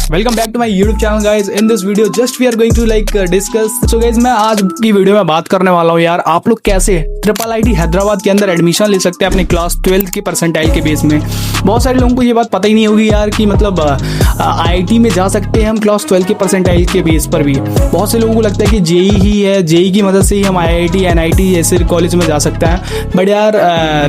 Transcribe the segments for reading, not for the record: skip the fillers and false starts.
Welcome back to my YouTube channel guys. In this video just we are going to discuss. So guys मैं आज की video में बात करने वाला हूँ यार, आप लोग कैसे IIIT हैदराबाद के अंदर एडमिशन ले सकते हैं अपने क्लास 12 की परसेंटाइल के बेस में। बहुत सारे लोगों को ये बात पता ही नहीं होगी यार कि मतलब IIT में जा सकते हैं हम क्लास 12 के परसेंटाइल के बेस पर भी। बहुत से लोगों को लगता है कि जेई ही है, जेई की मदद से ही हम IIT NIT ऐसे कॉलेज में जा सकते हैं, बट यार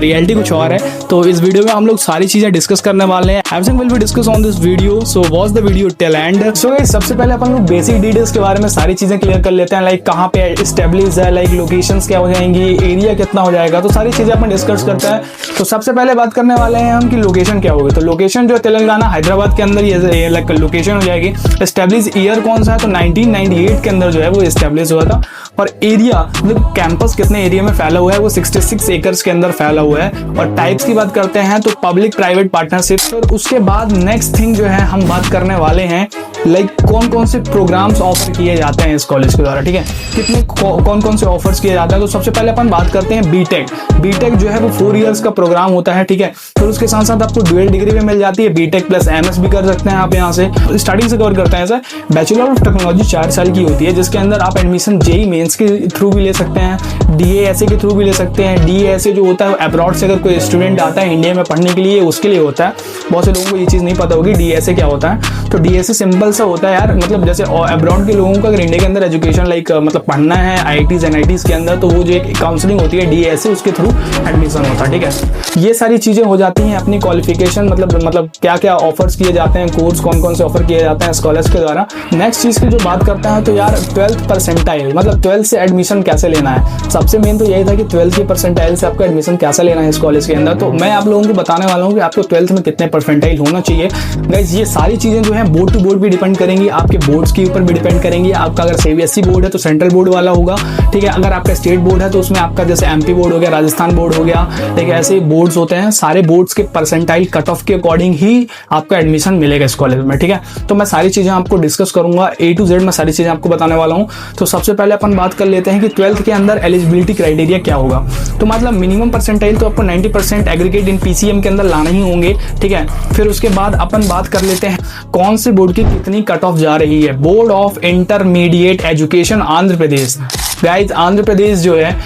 रियलिटी कुछ और है। तो इस वीडियो में हम लोग सारी चीज़ें डिस्कस करने वाले हैं। Everything will be discuss on this video, so watch the video till end. So सबसे पहले अपन लोग बेसिक डिटेल्स के बारे में सारी चीज़ें क्लियर कर लेते हैं, लाइक कहाँ पे एस्टेब्लिश है, लाइक लोकेशंस क्या हो जाएंगी, एरिया कितना हो जाएगा, तो सारी चीज़ें अपन डिस्कस करते हैं। तो सबसे पहले बात करने वाले हैं हम कि लोकेशन क्या होगी। तो लोकेशन जो है तेलंगाना हैदराबाद के अंदर ये लाइक लोकेशन हो जाएगी। एस्टेब्लिश ईयर कौन सा है, तो 1998 के अंदर जो है वो एस्टेब्लिश हुआ था। और एरिया मतलब कैंपस कितने एरिया में फैला हुआ है, वो 66 एकर्स के अंदर फैला हुआ है। और टाइप्स की बात करते हैं तो पब्लिक प्राइवेट पार्टनरशिप। और उसके बाद नेक्स्ट थिंग जो है हम बात करने वाले हैं लाइक कौन कौन से प्रोग्राम्स ऑफर किए जाते हैं इस कॉलेज के द्वारा, ठीक है, कितने कौन कौन से ऑफर्स किए जाते हैं। तो सबसे पहले अपन बात करते हैं बीटेक। बीटेक जो है वो 4 इयर्स का प्रोग्राम होता है, ठीक है। फिर उसके साथ साथ आपको ड्यूअल डिग्री भी मिल जाती है, बीटेक प्लस MS भी कर सकते हैं आप। यहाँ से स्टार्टिंग से कवर करते हैं सर। बैचलर ऑफ टेक्नोलॉजी 4 साल की होती है, जिसके अंदर आप एडमिशन जेई मेंस के थ्रू भी ले सकते हैं, DASA के थ्रू भी ले सकते हैं। DASA जो होता है अब्रॉड से अगर कोई स्टूडेंट आता है इंडिया में पढ़ने के लिए, उसके लिए होता है। बहुत से लोगों को ये चीज़ नहीं पता होगी DASA क्या होता है। तो DASA सिंपल सा होता है यार, मतलब जैसे अब्रॉड के लोगों को अगर इंडिया के अंदर एजुकेशन लाइक मतलब पढ़ना है IITs NITs के अंदर, तो वो जो एक काउंसलिंग होती है DASA, उसके थ्रू एडमिशन होता है, ठीक है। ये सारी चीज़ें हो जाती हैं अपनी क्वालिफिकेशन, मतलब क्या क्या ऑफर्स किए जाते हैं, कोर्स कौन कौन से ऑफर किए जाते हैं इस कॉलेज के द्वारा। नेक्स्ट चीज़ की जो बात करते हैं तो यार 12th परसेंटाइल, मतलब 12th से एडमिशन कैसे लेना है। सबसे मेन तो यही था कि 12th की परसेंटाइल से आपका एडमिशन कैसे लेना है इस कॉलेज के अंदर। तो मैं आप लोगों को बताने वाला हूँ कि आपको 12th में कितने परसेंटाइल होना चाहिए। गाइस ये सारी चीज़ें जो है बोर्ड टू बोर्ड भी डिपेंड करेंगी, आपके बोर्ड्स के ऊपर भी डिपेंड करेंगी। आपका अगर CBSE बोर्ड है तो सेंट्रल बोर्ड वाला होगा, ठीक है। अगर आपका स्टेट बोर्ड है तो उसमें आपका जैसे MP बोर्ड हो गया, राजस्थान बोर्ड हो गया, ठीक है। ऐसे बोर्ड्स होते हैं, सारे बोर्ड्स के परसेंटाइल कट ऑफ के अकॉर्डिंग ही आपका एडमिशन मिलेगा इस कॉलेज में, ठीक है। तो मैं सारी चीज़ें आपको डिस्कस करूंगा, A to Z मैं सारी चीज़ें आपको बताने वाला हूँ। तो सबसे पहले अपन बात कर लेते हैं कि 12th के अंदर एलिजिबिलिटी क्राइटेरिया क्या होगा। तो मतलब मिनिमम परसेंटाइल तो आपको 90% एग्रीगेट इन PCM के अंदर लाना ही होंगे, ठीक है। फिर उसके बाद अपन बात कर लेते हैं कौन से बोर्ड की कितनी कट ऑफ जा रही है। Board of intermediate education Andhra Pradesh. Guys Andhra Pradesh जो है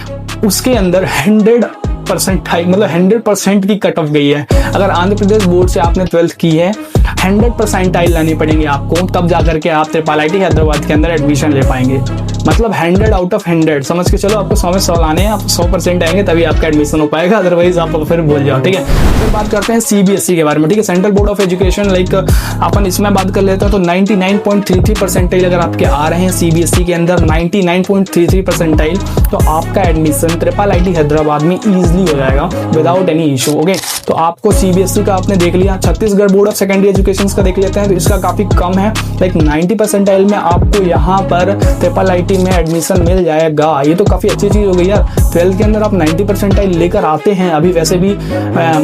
उसके अंदर 100% मतलब 100% की कट ऑफ गई है। अगर आंध्र प्रदेश बोर्ड से आपने 12th की है, 100% लानी पड़ेंगे आपको, तब जाकर के आप IIIT हैदराबाद के अंदर एडमिशन ले पाएंगे। मतलब 100 आउट ऑफ 100 समझ के चलो, आपको 100 में 100 लाने हैं, आप 100% आएंगे तभी आपका एडमिशन हो पाएगा, अदरवाइज आप फिर भूल जाओ, ठीक है। फिर बात करते हैं CBSE के बारे में, ठीक है, central board of education. Like अपन इसमें बात कर लेते हैं तो 99.33% अगर आपके आ रहे हैं CBSE के अंदर, 99.33%, तो आपका एडमिशन IIIT हैदराबाद में ईजिली हो जाएगा विदाउट एनी इशू, ओके। तो आपको CBSE का आपने देख लिया, Chhattisgarh board of secondary education का देख लेते हैं तो इसका काफी कम है, लाइक 90% में आपको यहाँ पर IIIT में एडमिशन मिल जाएगा। ये तो काफी अच्छी चीज हो गई यार। 12th के अंदर आप 90% लेकर आते हैं, अभी वैसे भी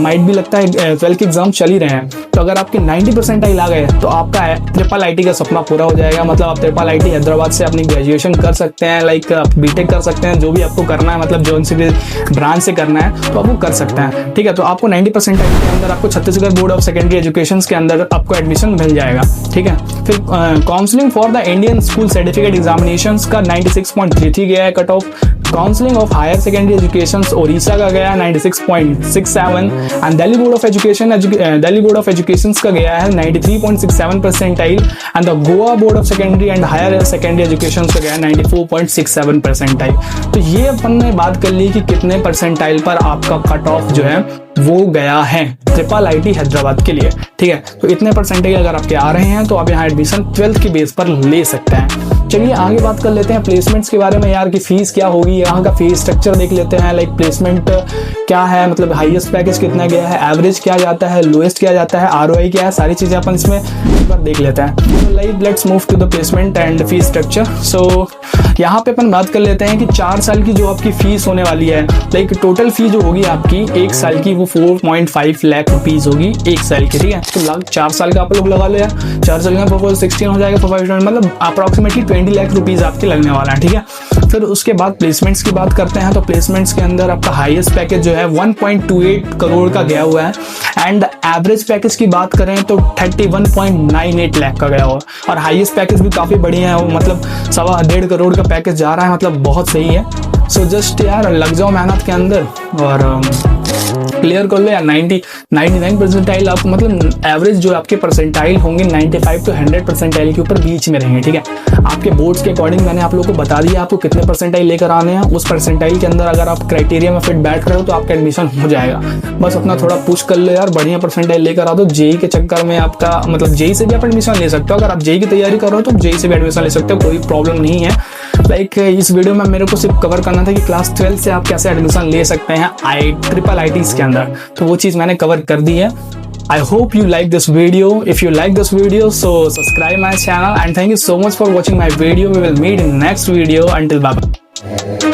माइट भी लगता है 12th के एग्जाम चल ही रहे हैं, तो अगर आपके 90% आ गए तो आपका IIIT का सपना पूरा हो जाएगा। मतलब आप IIIT हैदराबाद से अपनी ग्रेजुएशन कर सकते हैं, लाइक बीटेक कर सकते हैं, जो भी आपको करना है, मतलब जो भी ब्रांच से करना है तो आप वो कर सकते हैं, ठीक है। तो आपको 90% के अंदर आपको Chhattisgarh board of secondary education के अंदर आपको एडमिशन मिल जाएगा, ठीक है। फिर counselling for the Indian school certificate examination का 96.33 गया है cut off. Counselling of higher secondary education Odisha का गया है 96.67 and Delhi board of education का गया है 93.67 percentile and the Goa board of secondary and higher secondary education का गया है 94.67 परसेंटाइल। तो ये अपन ने बात कर ली कि कितने परसेंटाइल पर आपका कट ऑफ जो है वो गया है IIIT हैदराबाद के लिए, ठीक है। तो इतने परसेंटेज अगर आपके आ रहे हैं तो आप यहाँ एडमिशन 12th की बेस पर ले सकते हैं। चलिए आगे बात कर लेते हैं प्लेसमेंट्स के बारे में यार, कि फीस क्या होगी, यहाँ का फीस स्ट्रक्चर देख लेते हैं, लाइक प्लेसमेंट क्या है, मतलब हाईएस्ट पैकेज कितना गया है, एवरेज क्या जाता है, लोएस्ट क्या जाता है, ROI क्या है, सारी चीज़ें अपन इसमें एक बार देख लेते हैं। तो like let's move to the placement and fees structure. So यहाँ पे अपन बात कर लेते हैं कि 4 साल की जो आपकी फीस होने वाली है, लाइक टोटल फी जो होगी आपकी 1 साल की वो 4.5 लाख रुपीज होगी 1 साल की, ठीक है। तो 4 साल का आप लोग लगा लो यार, 4 साल का 16 हो जाएगा, 5 मतलब अप्रॉक्सीमेटली 20 लाख रुपीज आपके लगने वाला है, ठीक है। फिर उसके बाद प्लेसमेंट्स की बात करते हैं तो प्लेसमेंट्स के अंदर आपका हाईएस्ट पैकेज जो है 1.28 करोड़ का गया हुआ है एंड एवरेज पैकेज की बात करें तो 31.98 लाख का गया हुआ है और हाईएस्ट पैकेज भी काफ़ी बढ़िया है, मतलब 1.25 करोड़ का पैकेज जा रहा है, मतलब बहुत सही है। सो जस्ट यार लग जाओ मेहनत के अंदर और क्लियर कर लो यार। 99 परसेंटाइल आप मतलब एवरेज जो आपके परसेंटाइल होंगे 95 to 100 परसेंटाइल के ऊपर बीच में रहेंगे, ठीक है। आपके बोर्ड्स के अकॉर्डिंग मैंने आप लोगों को बता दिया आपको कितने परसेंटाइल लेकर आने हैं। उस परसेंटाइल के अंदर अगर आप क्राइटेरिया में फिट बैठ रहे हो तो आपका एडमिशन हो जाएगा। बस अपना थोड़ा पुश कर लो यार, बढ़िया परसेंटाइल लेकर आ दो। जेई के चक्कर में आपका मतलब जेई से भी आप एडमिशन ले सकते हो। अगर आप जेई की तैयारी कर रहे हो तो जेई से भी एडमिशन ले सकते हो, कोई प्रॉब्लम नहीं है। लाइक इस वीडियो में मेरे को सिर्फ कवर करना था कि क्लास 12 से आप कैसे एडमिशन ले सकते हैं IIITs के अंदर, तो वो चीज़ मैंने कवर कर दी है। I hope you like this video. If you like this video, so subscribe my channel and thank you so much for watching my video. We will meet in next video. Until bye bye.